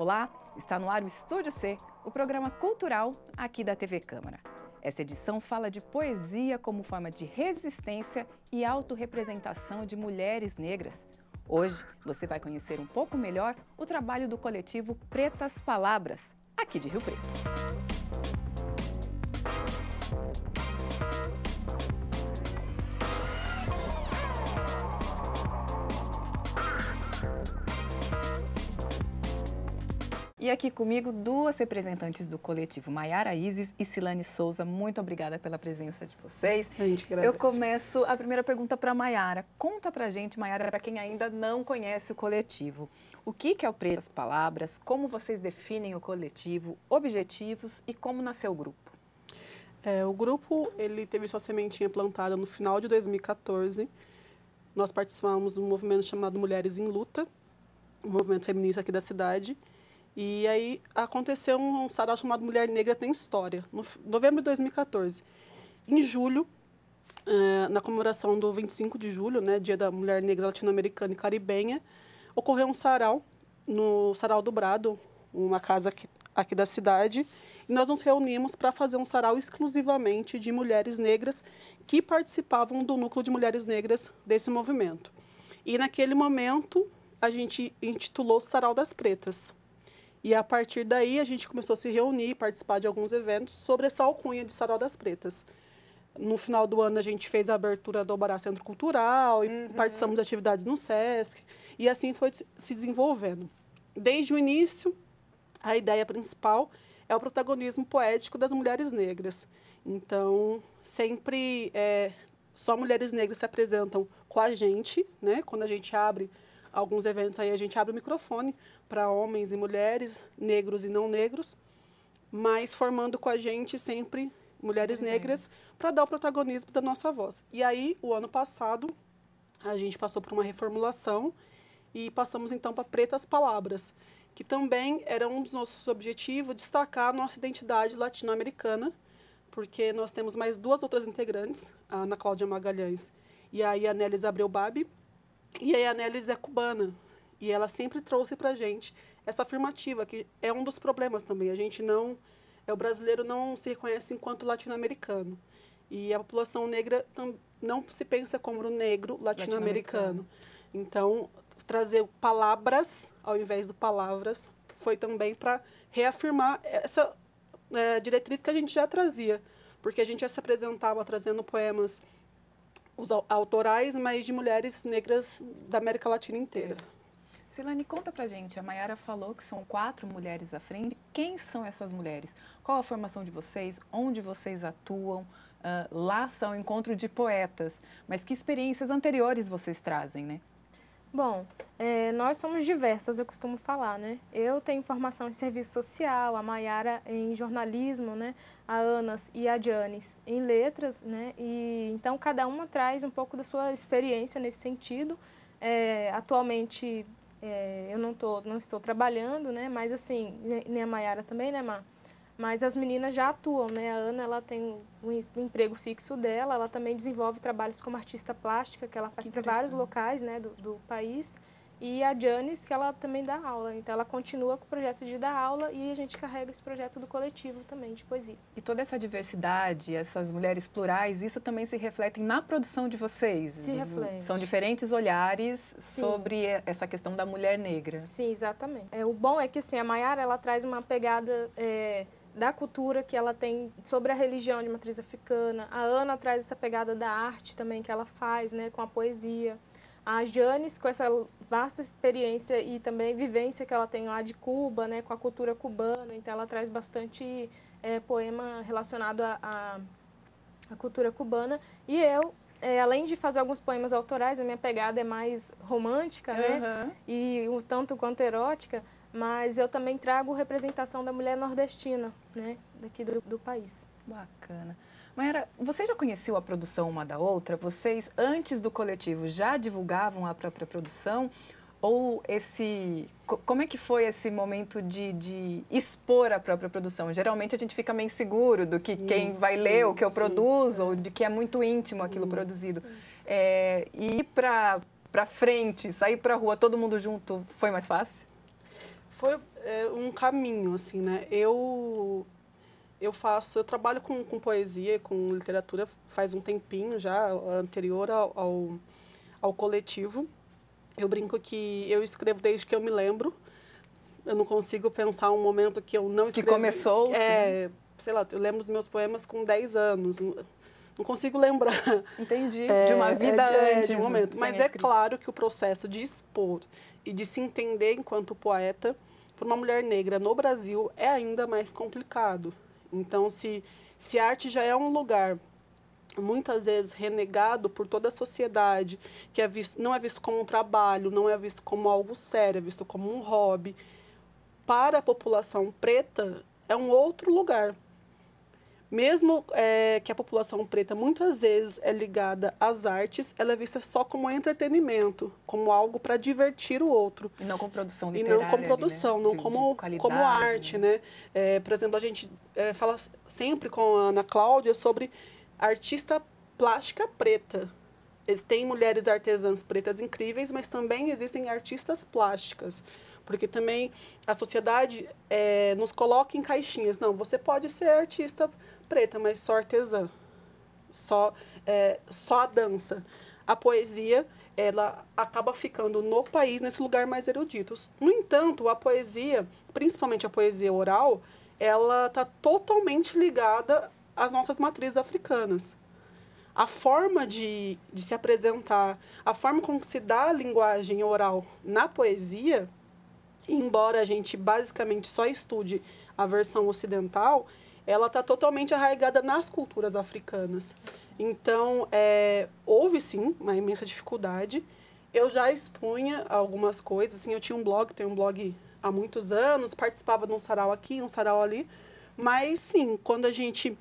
Olá, está no ar o Estúdio C, o programa cultural aqui da TV Câmara. Essa edição fala de poesia como forma de resistência e autorrepresentação de mulheres negras. Hoje você vai conhecer um pouco melhor o trabalho do coletivo Pretas Palavras, aqui de Rio Preto. E aqui comigo, duas representantes do coletivo, Maiara Isis e Silane Souza. Muito obrigada pela presença de vocês. A gente que agradece. Eu começo a primeira pergunta para a Maiara. Conta pra gente, Maiara, para quem ainda não conhece o coletivo. O que é o Pretas Palavras? Como vocês definem o coletivo, objetivos e como nasceu o grupo? O grupo ele teve sua sementinha plantada no final de 2014. Nós participamos de um movimento chamado Mulheres em Luta, um movimento feminista aqui da cidade. E aí aconteceu um sarau chamado Mulher Negra Tem História, no novembro de 2014. Em julho, na comemoração do 25 de julho, né, Dia da Mulher Negra Latino-Americana e Caribenha, ocorreu um sarau, no Sarau do Brado, uma casa aqui da cidade, e nós nos reunimos para fazer um sarau exclusivamente de mulheres negras que participavam do núcleo de mulheres negras desse movimento. E naquele momento, a gente intitulou Sarau das Pretas. E a partir daí a gente começou a se reunir, participar de alguns eventos sobre essa alcunha de Sarau das Pretas. No final do ano a gente fez a abertura do Albará Centro Cultural e participamos de atividades no SESC e assim foi se desenvolvendo. Desde o início, a ideia principal é o protagonismo poético das mulheres negras. Então, sempre só mulheres negras se apresentam com a gente, né? Quando a gente abre alguns eventos aí, a gente abre o microfone para homens e mulheres, negros e não negros, mas formando com a gente sempre mulheres negras para dar o protagonismo da nossa voz. E aí, o ano passado, a gente passou por uma reformulação e passamos então para Pretas Palavras, que também era um dos nossos objetivos, destacar a nossa identidade latino-americana, porque nós temos mais duas outras integrantes, a Ana Cláudia Magalhães e a Yanelis Abreu Babi. E a Yanelis é cubana, e ela sempre trouxe para a gente essa afirmativa, que é um dos problemas também. O brasileiro não se reconhece enquanto latino-americano. E a população negra não se pensa como negro latino-americano. Então, trazer palavras ao invés de palavras foi também para reafirmar essa diretriz que a gente já trazia, porque a gente já se apresentava trazendo poemas os autorais, mas de mulheres negras da América Latina inteira. Silane, conta pra gente, a Maiara falou que são 4 mulheres à frente. Quem são essas mulheres? Qual a formação de vocês? Onde vocês atuam? Lá são encontro de poetas, mas que experiências anteriores vocês trazem, né? Bom, nós somos diversas, eu costumo falar, né? Eu tenho formação em serviço social, a Maiara em jornalismo, né? A Ana e a Janis em letras, né? E então cada uma traz um pouco da sua experiência nesse sentido. Atualmente eu não estou trabalhando, né? Mas assim, nem a Maiara também, né, Má? Mas as meninas já atuam, né? A Ana, ela tem um emprego fixo dela, ela também desenvolve trabalhos como artista plástica, que ela faz para vários locais, né, do país. E a Janis, que ela também dá aula. Então, ela continua com o projeto de dar aula e a gente carrega esse projeto do coletivo também, de poesia. E toda essa diversidade, essas mulheres plurais, isso também se reflete na produção de vocês? Se reflete. São diferentes olhares sobre essa questão da mulher negra. Sim, exatamente. O bom é que, assim, a Maiara, ela traz uma pegada da cultura que ela tem sobre a religião de matriz africana. A Ana traz essa pegada da arte também que ela faz, né, com a poesia. A Janis, com essa vasta experiência e também vivência que ela tem lá de Cuba, né, com a cultura cubana, então ela traz bastante poema relacionado à cultura cubana. E eu, além de fazer alguns poemas autorais, a minha pegada é mais romântica, né, e um tanto quanto erótica, mas eu também trago representação da mulher nordestina, né, daqui do país. Bacana. Maiara, você já conheceu a produção uma da outra? Vocês, antes do coletivo, já divulgavam a própria produção? Ou como é que foi esse momento de expor a própria produção? Geralmente a gente fica meio inseguro do que quem vai ler o que eu produzo, ou de que é muito íntimo aquilo produzido. E ir para frente, sair para a rua, todo mundo junto, foi mais fácil? Foi um caminho, assim, né? Eu trabalho com poesia, com literatura faz um tempinho já, anterior ao coletivo. Eu brinco que eu escrevo desde que eu me lembro. Eu não consigo pensar um momento que eu não escrevi. Que começou, sim. Sei lá, eu lembro dos meus poemas com 10 anos. Não consigo lembrar. Entendi. De uma vida antes. De um momento. Mas é claro que o processo de expor e de se entender enquanto poeta, para uma mulher negra no Brasil, é ainda mais complicado. Então, se a arte já é um lugar muitas vezes renegado por toda a sociedade, que não é visto como um trabalho, não é visto como algo sério, é visto como um hobby, para a população preta é um outro lugar. Mesmo que a população preta muitas vezes é ligada às artes, ela é vista só como entretenimento, como algo para divertir o outro. E não como produção literária. E não como produção, ali, né? não como arte, né? Por exemplo, a gente fala sempre com a Ana Cláudia sobre artista plástica preta. Tem mulheres artesãs pretas incríveis, mas também existem artistas plásticas. Porque também a sociedade nos coloca em caixinhas. Não, você pode ser artista preta, mas só artesã, só a dança. A poesia, ela acaba ficando no país, nesse lugar mais erudito. No entanto, a poesia, principalmente a poesia oral, ela está totalmente ligada às nossas matrizes africanas. A forma de se apresentar, a forma como se dá a linguagem oral na poesia, embora a gente basicamente só estude a versão ocidental, ela está totalmente arraigada nas culturas africanas. Então, houve sim uma imensa dificuldade. Eu já expunha algumas coisas, assim, eu tenho um blog há muitos anos, participava de um sarau aqui, um sarau ali, mas sim, quando a gente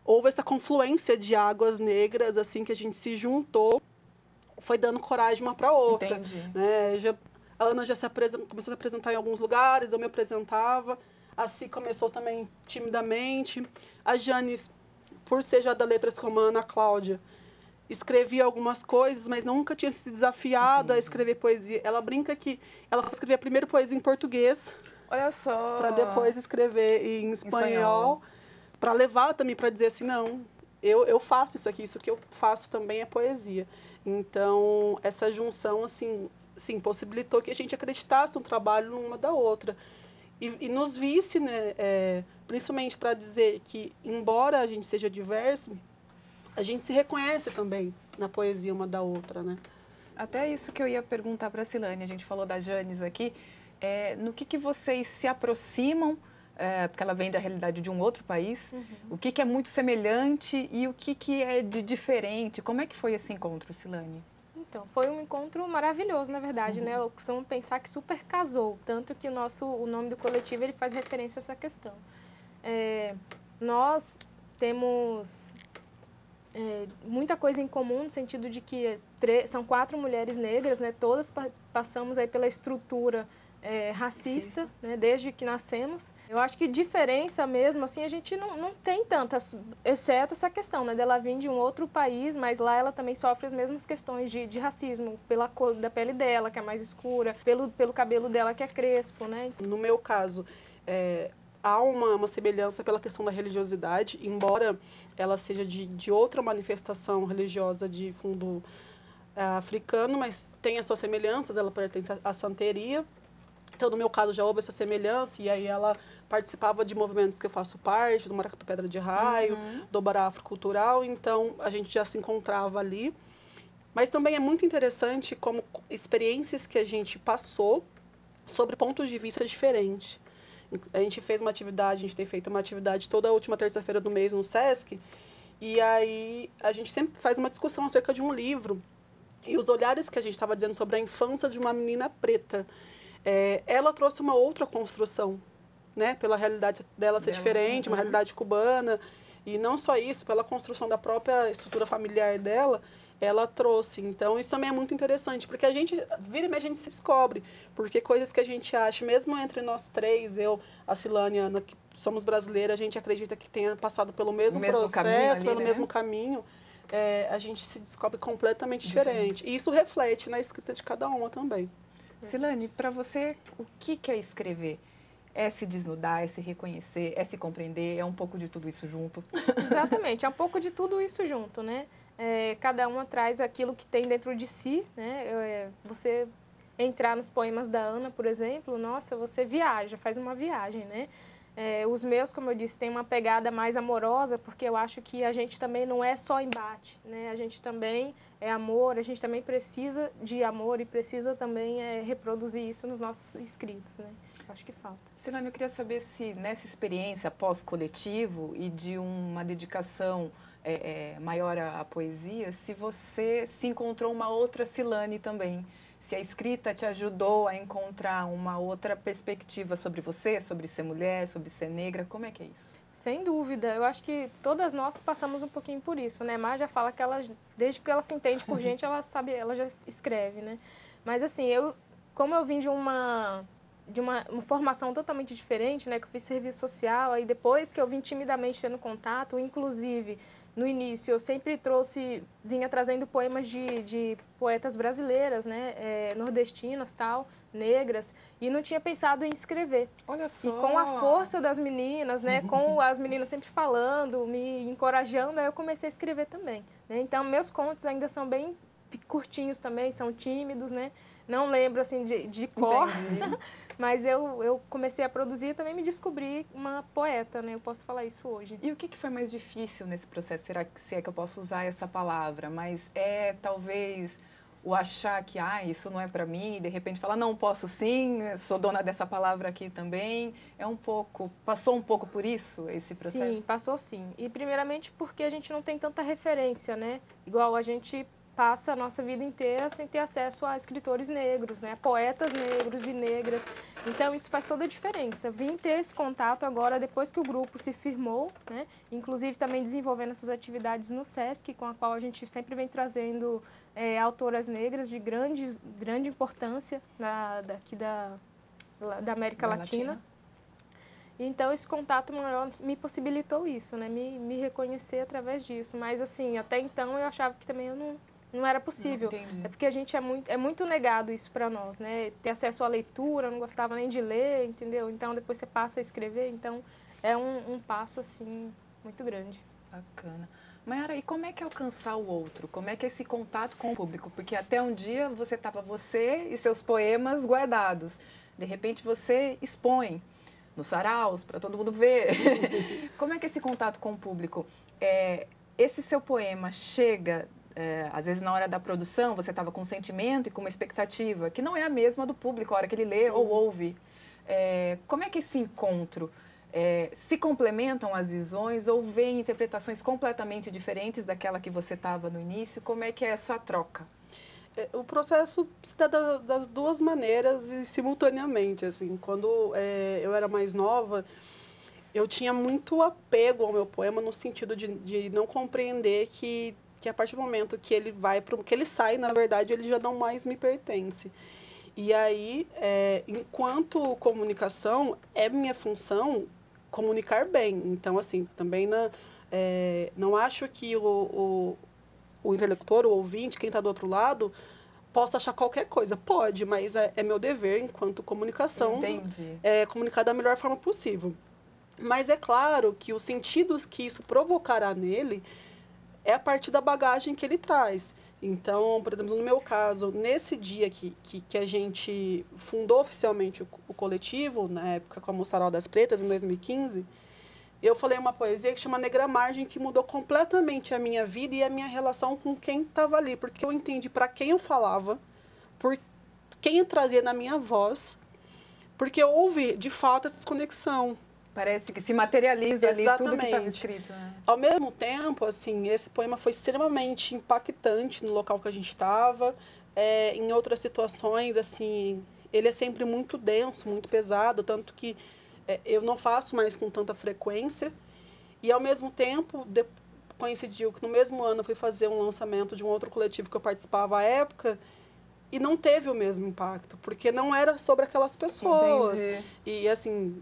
houve essa confluência de águas negras, assim, que a gente se juntou, foi dando coragem uma para outra. Entendi. Né? A Ana já começou a se apresentar em alguns lugares, eu me apresentava. A Si começou também timidamente. A Janis, por ser já da Letras como a Ana Cláudia, escrevia algumas coisas, mas nunca tinha se desafiado a escrever poesia. Ela brinca que ela foi escrever a primeira poesia em português. Olha só! Para depois escrever em espanhol. Para levar também, para dizer assim, não, eu faço isso aqui, isso que eu faço também é poesia. Então, essa junção, assim, sim, possibilitou que a gente acreditasse um trabalho numa da outra. E nos visse, né, principalmente para dizer que, embora a gente seja diverso, a gente se reconhece também na poesia uma da outra, né? Até isso que eu ia perguntar para a Silane, a gente falou da Janis aqui, no que vocês se aproximam, porque ela vem da realidade de um outro país, o que é muito semelhante e o que é de diferente? Como é que foi esse encontro, Silane? Então, foi um encontro maravilhoso, na verdade, né? Eu costumo pensar que super casou, tanto que o nome do coletivo ele faz referência a essa questão. Nós temos muita coisa em comum, no sentido de que são 4 mulheres negras, né? Todas passamos aí pela estrutura racista, né, desde que nascemos. Eu acho que diferença mesmo, assim, a gente não tem tantas, exceto essa questão, né, dela vir de um outro país, mas lá ela também sofre as mesmas questões de racismo, pela cor da pele dela, que é mais escura, pelo cabelo dela, que é crespo, né. No meu caso, há uma semelhança pela questão da religiosidade, embora ela seja de outra manifestação religiosa de fundo africano, mas tem as suas semelhanças, ela pertence à santeria. Então, no meu caso, já houve essa semelhança, e aí ela participava de movimentos que eu faço parte, do Maracatu Pedra de Raio, do Bará Afrocultural, então a gente já se encontrava ali. Mas também é muito interessante como experiências que a gente passou sobre pontos de vista diferentes. A gente fez uma atividade, a gente tem feito uma atividade toda a última terça-feira do mês no SESC, e aí a gente sempre faz uma discussão acerca de um livro, e os olhares que a gente estava dizendo sobre a infância de uma menina preta, ela trouxe uma outra construção, né? Pela realidade dela ser diferente, uma realidade cubana, e não só isso, pela construção da própria estrutura familiar dela, ela trouxe. Então, isso também é muito interessante, porque a gente, vira e meia, a gente se descobre, porque coisas que a gente acha, mesmo entre nós três, eu, a Silane e a Ana, que somos brasileiras, a gente acredita que tenha passado pelo mesmo processo, pelo mesmo caminho, a gente se descobre completamente diferente. E isso reflete na escrita de cada uma também. Silane, para você, o que é escrever? É se desnudar, é se reconhecer, é se compreender, é um pouco de tudo isso junto? Exatamente, é um pouco de tudo isso junto, né? Cada uma traz aquilo que tem dentro de si, né? Você entrar nos poemas da Ana, por exemplo, nossa, você viaja, faz uma viagem, né? Os meus, como eu disse, tem uma pegada mais amorosa, porque eu acho que a gente também não é só embate, né? A gente também é amor, a gente também precisa de amor e precisa também reproduzir isso nos nossos escritos, né? Acho que falta. Silane, eu queria saber se nessa experiência pós-coletivo e de uma dedicação maior à poesia, se você se encontrou uma outra Silane também. Se a escrita te ajudou a encontrar uma outra perspectiva sobre você, sobre ser mulher, sobre ser negra, como é que é isso? Sem dúvida, eu acho que todas nós passamos um pouquinho por isso, né? Mar já fala que ela, desde que ela se entende por gente, ela sabe, ela já escreve, né? Mas assim, como eu vim de uma formação totalmente diferente, né? Que eu fiz serviço social, aí depois que eu vim timidamente tendo contato, inclusive no início eu sempre vinha trazendo poemas de poetas brasileiras, né? Nordestinas, tal, negras, e não tinha pensado em escrever. Olha só! E com a força das meninas, né? Com as meninas sempre falando, me encorajando, aí eu comecei a escrever também, né? Então, meus contos ainda são bem curtinhos também, são tímidos, né? Não lembro, assim, de cor, mas eu comecei a produzir e também me descobri uma poeta, né? Eu posso falar isso hoje. E o que foi mais difícil nesse processo? Será que, se é que eu posso usar essa palavra? Mas talvez o achar que, isso não é para mim, e de repente falar, não, posso sim, sou dona dessa palavra aqui também. Passou um pouco por isso, esse processo? Sim, passou sim. E primeiramente porque a gente não tem tanta referência, né? Igual a gente passa a nossa vida inteira sem ter acesso a escritores negros, né? Poetas negros e negras. Então, isso faz toda a diferença. Vim ter esse contato agora, depois que o grupo se firmou, né? Inclusive também desenvolvendo essas atividades no SESC, com a qual a gente sempre vem trazendo autoras negras de grande importância daqui da América Latina. Então, esse contato maior me possibilitou isso, né? Me reconhecer através disso. Mas, assim, até então eu achava que também eu não era possível. É porque a gente é muito negado isso para nós, né? Ter acesso à leitura, eu não gostava nem de ler, entendeu? Então, depois você passa a escrever, então é um passo, assim, muito grande. Bacana. Mayara, e como é que é alcançar o outro? Como é que é esse contato com o público? Porque até um dia você e seus poemas guardados. De repente você expõe nos saraus para todo mundo ver. Como é que é esse contato com o público? Esse seu poema chega... às vezes, na hora da produção, você estava com um sentimento e com uma expectativa que não é a mesma do público, a hora que ele lê ou ouve. Como é que esse encontro se complementam as visões ou vem interpretações completamente diferentes daquela que você estava no início? Como é que é essa troca? O processo se dá das duas maneiras e simultaneamente. Assim, quando eu era mais nova, eu tinha muito apego ao meu poema no sentido de não compreender que a partir do momento que ele sai, na verdade, ele já não mais me pertence. E aí, enquanto comunicação, é minha função comunicar bem. Então, assim, também não acho que o interlocutor, o ouvinte, quem está do outro lado, possa achar qualquer coisa. Pode, mas é meu dever, enquanto comunicação, comunicar da melhor forma possível. Mas é claro que os sentidos que isso provocará nele é a partir da bagagem que ele traz. Então, por exemplo, no meu caso, nesse dia que a gente fundou oficialmente o coletivo, na época com a Moçaral das Pretas, em 2015, eu falei uma poesia que chama Negra Margem, que mudou completamente a minha vida e a minha relação com quem estava ali, porque eu entendi para quem eu falava, por quem eu trazia na minha voz, porque houve, de fato, essa desconexão. Parece que se materializa ali tudo que estava escrito. Né? Ao mesmo tempo, assim, esse poema foi extremamente impactante no local que a gente estava. Em outras situações, assim, ele é sempre muito denso, muito pesado, tanto que eu não faço mais com tanta frequência. E, ao mesmo tempo, coincidiu que no mesmo ano eu fui fazer um lançamento de um outro coletivo que eu participava à época, e não teve o mesmo impacto, porque não era sobre aquelas pessoas. Entendi. E, assim,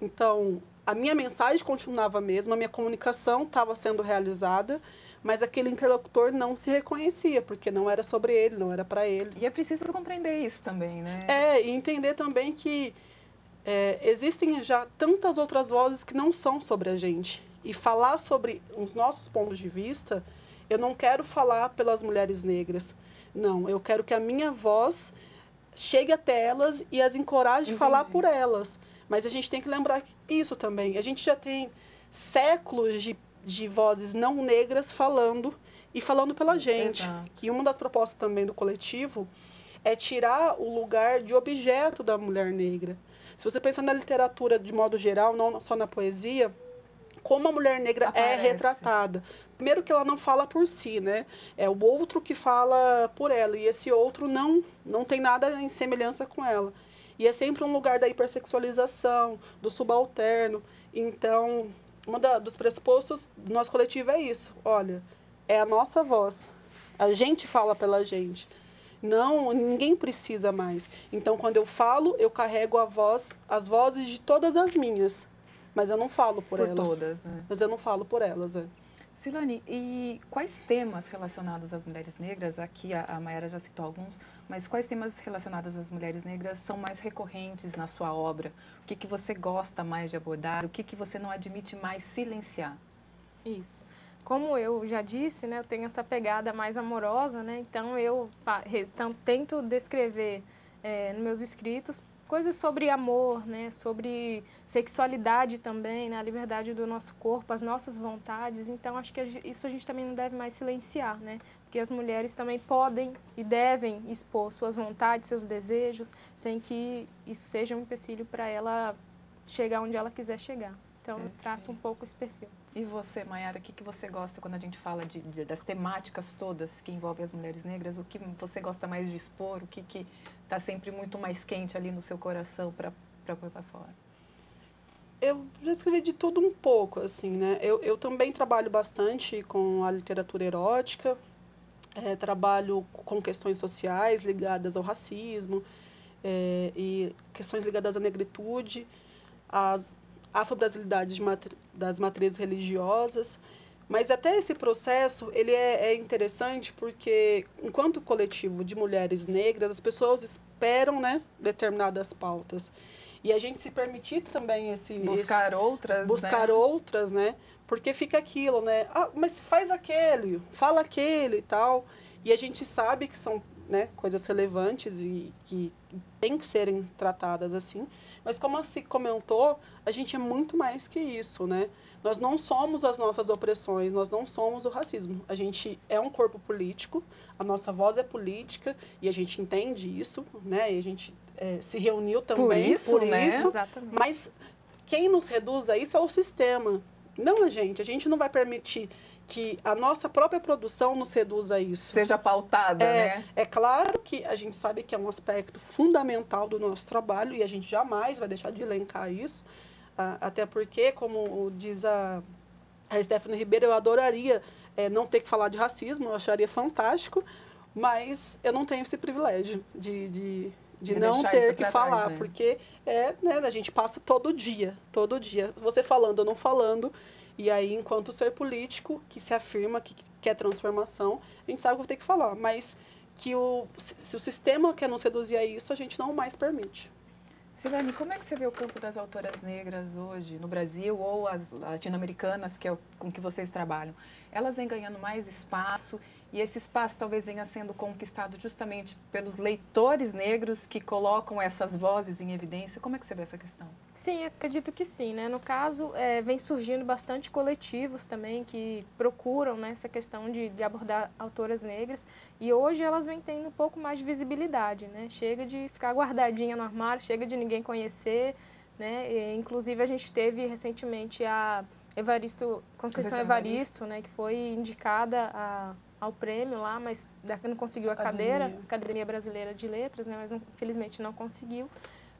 então, a minha mensagem continuava a mesma, a minha comunicação estava sendo realizada, mas aquele interlocutor não se reconhecia, porque não era sobre ele, não era para ele. E é preciso compreender isso também, né? E entender também que existem já tantas outras vozes que não são sobre a gente. E falar sobre os nossos pontos de vista, eu não quero falar pelas mulheres negras. Não, eu quero que a minha voz chegue até elas e as encoraje a falar por elas. Mas a gente tem que lembrar isso também. A gente já tem séculos de vozes não negras falando e falando pela gente. Exato. Que uma das propostas também do coletivo é tirar o lugar de objeto da mulher negra. Se você pensar na literatura de modo geral, não só na poesia, como a mulher negra é retratada. Primeiro que ela não fala por si, né? É o outro que fala por ela, e esse outro não tem nada em semelhança com ela. E é sempre um lugar da hipersexualização, do subalterno. Então, dos pressupostos do nosso coletivo é isso. Olha, é a nossa voz. A gente fala pela gente. Não, ninguém precisa mais. Então, quando eu falo, eu carrego as vozes de todas as minhas. Mas eu não falo por elas. Por todas, né? Mas eu não falo por elas, Silane, e quais temas relacionados às mulheres negras, aqui a Mayara já citou alguns, mas quais temas relacionados às mulheres negras são mais recorrentes na sua obra? O que você gosta mais de abordar? O que você não admite mais silenciar? Isso. Como eu já disse, né, eu tenho essa pegada mais amorosa, né, então eu tento descrever nos meus escritos coisas sobre amor, né, sobre sexualidade também, né, a liberdade do nosso corpo, as nossas vontades. Então, acho que isso a gente também não deve mais silenciar, né, porque as mulheres também podem e devem expor suas vontades, seus desejos, sem que isso seja um empecilho para ela chegar onde ela quiser chegar. Então, eu traço um pouco esse perfil. E você, Mayara, o que você gosta quando a gente fala das temáticas todas que envolvem as mulheres negras? O que você gosta mais de expor? O que está sempre muito mais quente ali no seu coração para pôr para fora? Eu já escrevi de tudo um pouco, assim, né? Eu também trabalho bastante com a literatura erótica, trabalho com questões sociais ligadas ao racismo, e questões ligadas à negritude, às afro-brasilidades das matrizes religiosas. Mas até esse processo, ele é interessante porque, enquanto coletivo de mulheres negras, as pessoas esperam, né, determinadas pautas. E a gente se permitir também buscar outras, né? Porque fica aquilo, né? Ah, mas faz aquele, fala aquele e tal. E a gente sabe que são, né, coisas relevantes e que têm que serem tratadas assim. Mas como se comentou, a gente é muito mais que isso, né? Nós não somos as nossas opressões, nós não somos o racismo. A gente é um corpo político, a nossa voz é política e a gente entende isso, né? E a gente se reuniu também por isso, né? Exatamente. Mas quem nos reduz a isso é o sistema, não a gente. A gente não vai permitir que a nossa própria produção nos reduza a isso. Seja pautada, né? É claro que a gente sabe que é um aspecto fundamental do nosso trabalho e a gente jamais vai deixar de elencar isso, até porque, como diz a Stephanie Ribeiro, eu adoraria não ter que falar de racismo, eu acharia fantástico, mas eu não tenho esse privilégio de não ter que falar, trás, né? porque né, a gente passa todo dia, você falando ou não falando. E aí, enquanto ser político, que se afirma que quer transformação, a gente sabe que vai ter que falar. Mas que se o sistema quer nos reduzir a isso, a gente não mais permite. Silane, como é que você vê o campo das autoras negras hoje, no Brasil, ou as latino-americanas, que é com que vocês trabalham? Elas vêm ganhando mais espaço, e esse espaço talvez venha sendo conquistado justamente pelos leitores negros que colocam essas vozes em evidência. Como é que você vê essa questão? Sim, acredito que sim, né? No caso, vem surgindo bastante coletivos também que procuram, né, essa questão de abordar autoras negras, e hoje elas vêm tendo um pouco mais de visibilidade, né? Chega de ficar guardadinha no armário, chega de ninguém conhecer, né? E, inclusive, a gente teve recentemente a Conceição Evaristo, né, que foi indicada ao prêmio lá, mas não conseguiu a cadeira, Academia Brasileira de Letras, né, mas infelizmente não conseguiu.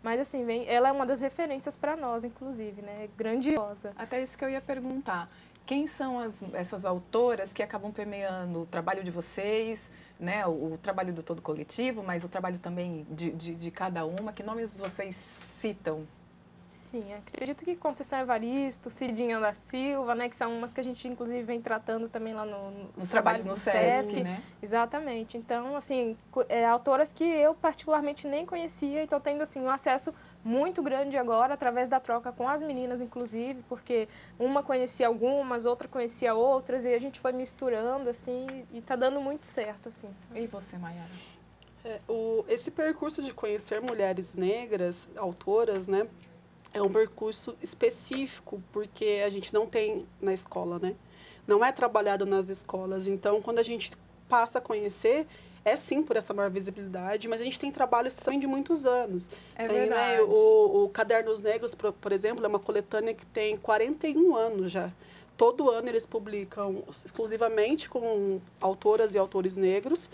Mas assim, ela é uma das referências para nós, inclusive, né, grandiosa. Até isso que eu ia perguntar. Quem são essas autoras que acabam permeando o trabalho de vocês, né, o trabalho do todo coletivo, mas o trabalho também de cada uma? Que nomes vocês citam? Sim, acredito que Conceição Evaristo, Cidinha da Silva, né, que são umas que a gente inclusive vem tratando também lá nos trabalhos no SESC, né? Exatamente. Então, assim, autoras que eu particularmente nem conhecia, então tendo assim um acesso muito grande agora através da troca com as meninas, inclusive, porque uma conhecia algumas, outra conhecia outras e a gente foi misturando assim e tá dando muito certo, assim. E você, Maiara? Esse percurso de conhecer mulheres negras, autoras, né? É um percurso específico, porque a gente não tem na escola, né? Não é trabalhado nas escolas. Então, quando a gente passa a conhecer, é sim por essa maior visibilidade, mas a gente tem trabalhos também de muitos anos. É tem, verdade. Né, o Cadernos Negros, por exemplo, é uma coletânea que tem 41 anos já. Todo ano eles publicam exclusivamente com autoras e autores negros.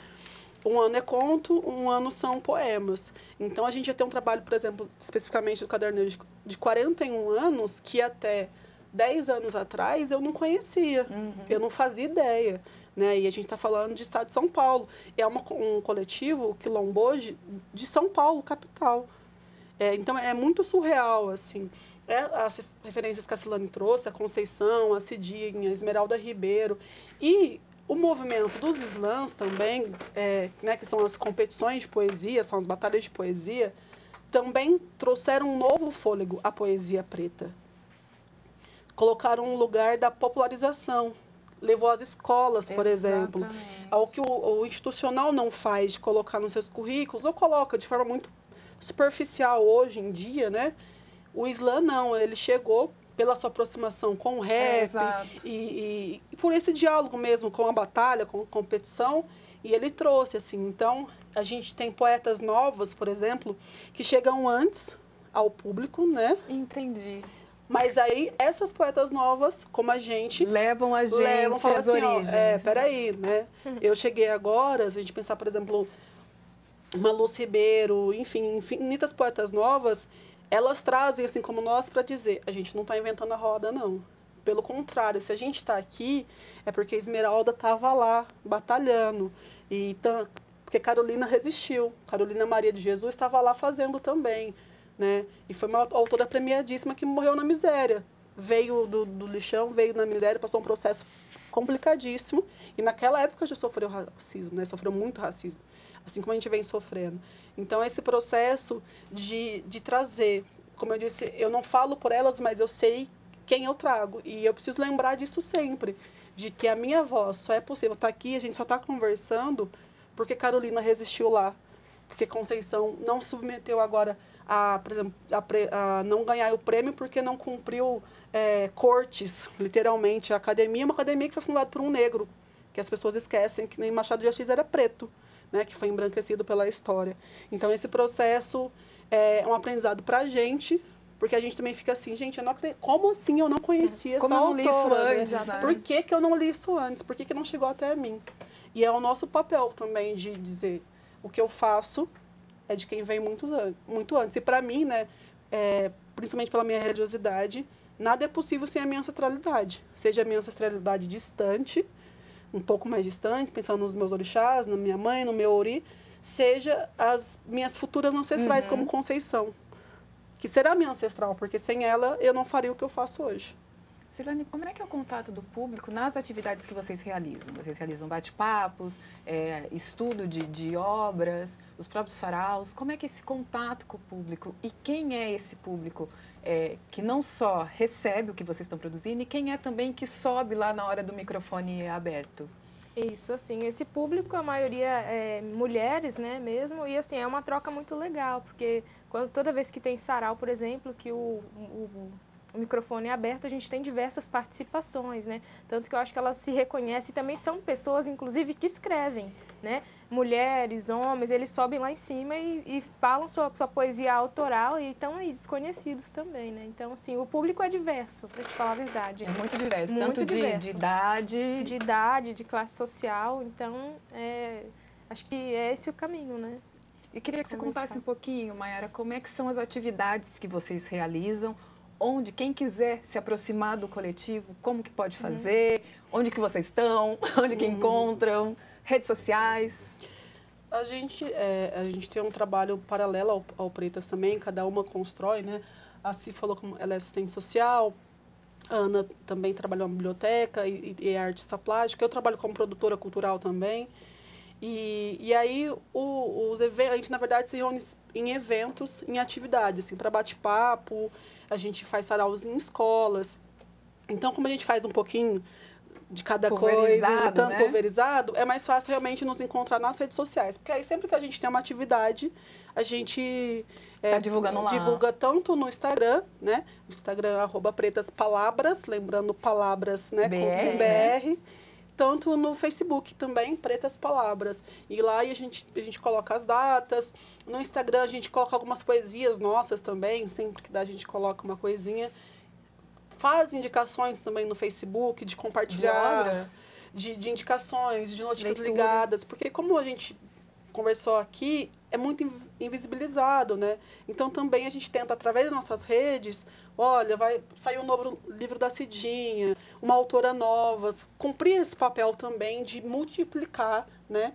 Um ano é conto, um ano são poemas. Então, a gente já tem um trabalho, por exemplo, especificamente do Caderno de 41 anos, que até 10 anos atrás eu não conhecia, eu não fazia ideia. Né? E a gente está falando de estado de São Paulo. É um coletivo quilomboje de São Paulo, capital. Então, é muito surreal, assim. As referências que a Silane trouxe, a Conceição, a Cidinha, a Esmeralda Ribeiro. E o movimento dos slams também, né, que são as competições de poesia, são as batalhas de poesia, também trouxeram um novo fôlego à poesia preta. Colocaram um lugar da popularização. Levou às escolas, por exemplo. Ao que o institucional não faz, de colocar nos seus currículos, ou coloca de forma muito superficial hoje em dia, né? O slam não, ele chegou pela sua aproximação com o rap e por esse diálogo mesmo com a batalha, com a competição, e ele trouxe, assim. Então, a gente tem poetas novas, por exemplo, que chegam antes ao público, né? Entendi. Mas aí, essas poetas novas, como a gente... Levam a gente às assim, origens. Peraí, né? Eu cheguei agora, se a gente pensar, por exemplo, uma Luz Ribeiro, enfim, infinitas poetas novas, elas trazem, assim como nós, para dizer, a gente não está inventando a roda, não. Pelo contrário, se a gente está aqui, é porque a Esmeralda estava lá, batalhando. Porque Carolina resistiu. Carolina Maria de Jesus estava lá fazendo também. Né? E foi uma autora premiadíssima que morreu na miséria. Veio do lixão, veio na miséria, passou um processo complicadíssimo. E naquela época já sofreu racismo, né? Sofreu muito racismo. Assim como a gente vem sofrendo. Então, esse processo de trazer, como eu disse, eu não falo por elas, mas eu sei quem eu trago. E eu preciso lembrar disso sempre, de que a minha voz só é possível estar aqui, a gente só está conversando porque Carolina resistiu lá. Porque Conceição não submeteu agora por exemplo, a não ganhar o prêmio porque não cumpriu cortes, literalmente. A academia é uma academia que foi fundada por um negro, que as pessoas esquecem que nem Machado de Assis era preto, né, que foi embranquecido pela história. Então, esse processo é um aprendizado para a gente, porque a gente também fica assim, gente, eu não acredito, como assim eu não conhecia essa autora? Como eu não li isso antes, né? Por que eu não li isso antes? Por que não chegou até mim? E é o nosso papel também de dizer o que eu faço é de quem veio muito antes. E para mim, né, principalmente pela minha religiosidade, nada é possível sem a minha ancestralidade. Seja a minha ancestralidade distante, um pouco mais distante, pensando nos meus orixás, na minha mãe, no meu ori, seja as minhas futuras ancestrais, como Conceição, que será minha ancestral, porque sem ela eu não faria o que eu faço hoje. Silane, como é que é o contato do público nas atividades que vocês realizam? Vocês realizam bate-papos, estudo de obras, os próprios saraus. Como é que é esse contato com o público? E quem é esse público que não só recebe o que vocês estão produzindo, e quem é também que sobe lá na hora do microfone aberto? Isso, assim, esse público, a maioria é mulheres, né, mesmo, e assim, é uma troca muito legal, porque toda vez que tem sarau, por exemplo, que o microfone é aberto, a gente tem diversas participações, né? Tanto que eu acho que elas se reconhecem e também são pessoas, inclusive, que escrevem, né? Mulheres, homens, eles sobem lá em cima e falam sua poesia autoral e estão aí desconhecidos também, né? Então, assim, o público é diverso, para te falar a verdade. É muito diverso, muito tanto diverso. De idade... De idade, de classe social, então, acho que é esse o caminho, né? Eu queria que você contasse um pouquinho, Maiara, como é que são as atividades que vocês realizam, onde quem quiser se aproximar do coletivo, como que pode fazer, onde que vocês estão, onde que encontram, redes sociais. A gente tem um trabalho paralelo ao Pretas também, cada uma constrói, né, A Si falou que ela é assistente social, a Ana também trabalhou na biblioteca e é artista plástica. Eu trabalho como produtora cultural também. E aí, a gente, na verdade, se reúne em eventos, em atividades, assim, para bate-papo, a gente faz saraus em escolas. Então, como a gente faz um pouquinho de cada coisa, tanto pulverizado, é mais fácil realmente nos encontrar nas redes sociais. Porque aí, sempre que a gente tem uma atividade, a gente divulga tanto no Instagram, né? No Instagram, @pretaspalabras, lembrando palavras, né, com BR. Tanto no Facebook também, Pretas Palavras. E lá a gente coloca as datas. No Instagram a gente coloca algumas poesias nossas também, sempre que dá a gente coloca uma coisinha. Faz indicações também no Facebook, de compartilhar, de indicações, de notícias ligadas. Porque como a gente conversou aqui, é muito invisibilizado, né? Então também a gente tenta, através das nossas redes, olha, vai sair um novo livro da Cidinha, uma autora nova, cumprir esse papel também de multiplicar, né,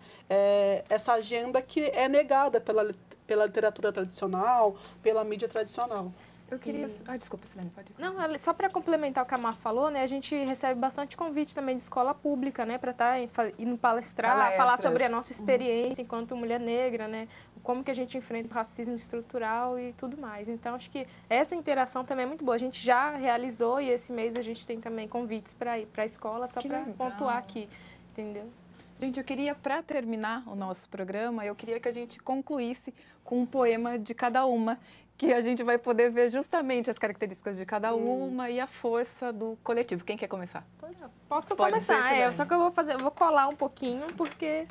essa agenda que é negada pela literatura tradicional, pela mídia tradicional. Eu queria... desculpa, Silene, pode ir. Não, só para complementar o que a Mar falou, né, a gente recebe bastante convite também de escola pública, né, para estar indo palestrar, falar sobre a nossa experiência enquanto mulher negra, né, como que a gente enfrenta o racismo estrutural e tudo mais. Então, acho que essa interação também é muito boa. A gente já realizou e esse mês a gente tem também convites para ir para a escola, só para pontuar aqui, entendeu? Gente, eu queria, para terminar o nosso programa, eu queria que a gente concluísse com um poema de cada uma, que a gente vai poder ver justamente as características de cada uma e a força do coletivo. Quem quer começar? Posso começar, só que eu vou colar um pouquinho, porque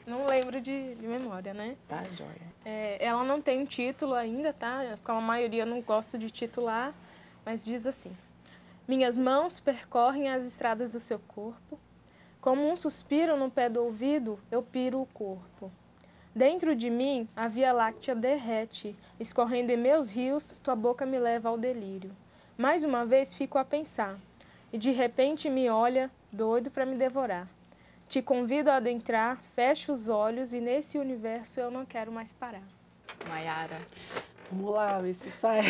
não lembro de memória, né? Tá, joia. Ela não tem um título ainda, tá? Como a maioria não gosta de titular, mas diz assim: minhas mãos percorrem as estradas do seu corpo, como um suspiro no pé do ouvido, eu piro o corpo. Dentro de mim, a Via Láctea derrete, escorrendo em meus rios, tua boca me leva ao delírio. Mais uma vez fico a pensar, e de repente me olha, doido para me devorar. Te convido a adentrar, fecho os olhos e nesse universo eu não quero mais parar. Maiara. Vamos lá, ver se sai.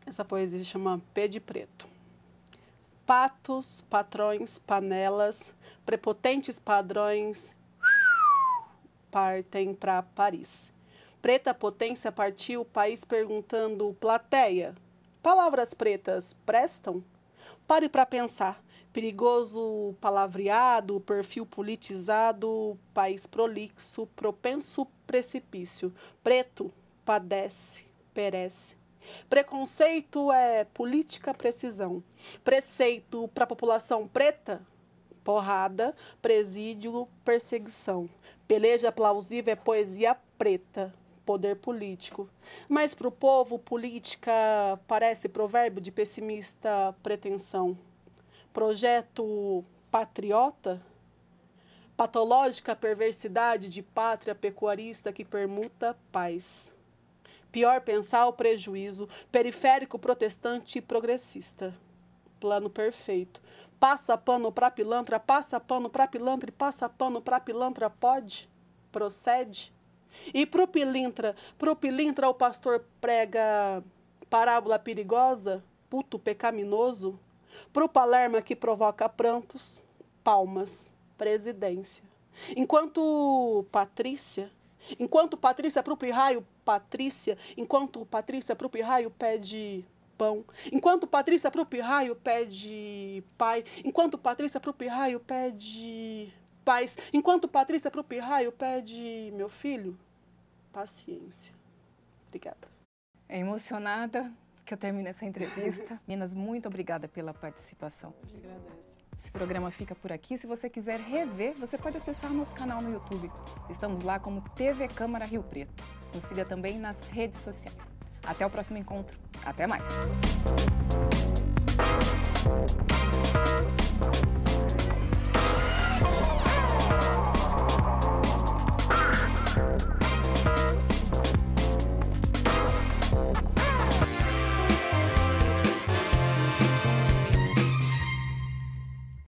Essa poesia se chama Pé de Preto. Patos, patrões, panelas, prepotentes padrões partem para Paris. Preta potência partiu o país perguntando: plateia, palavras pretas prestam? Pare para pensar. Perigoso palavreado, perfil politizado, país prolixo, propenso precipício. Preto padece, perece. Preconceito é política precisão. Preceito para a população preta, porrada, presídio, perseguição. Peleja plausível é poesia preta, poder político. Mas para o povo, política parece provérbio de pessimista pretensão. Projeto patriota, patológica perversidade de pátria pecuarista que permuta paz. Pior pensar o prejuízo, periférico protestante e progressista. Plano perfeito. Passa pano pra pilantra, passa pano pra pilantra e passa pano pra pilantra, pode? Procede? E pro pilintra o pastor prega parábola perigosa, puto pecaminoso? Pro Palerma que provoca prantos, palmas, presidência. Enquanto Patrícia pro pirraio, Patrícia, enquanto Patrícia pro pirraio pede pão, enquanto Patrícia pro pirraio pede pai, enquanto Patrícia pro pirraio pede paz, enquanto Patrícia pro pirraio pede meu filho, paciência. Obrigada. Emocionada que eu termino essa entrevista. Meninas, muito obrigada pela participação. Eu te agradeço. Esse programa fica por aqui. Se você quiser rever, você pode acessar nosso canal no YouTube. Estamos lá como TV Câmara Rio Preto. Nos siga também nas redes sociais. Até o próximo encontro. Até mais!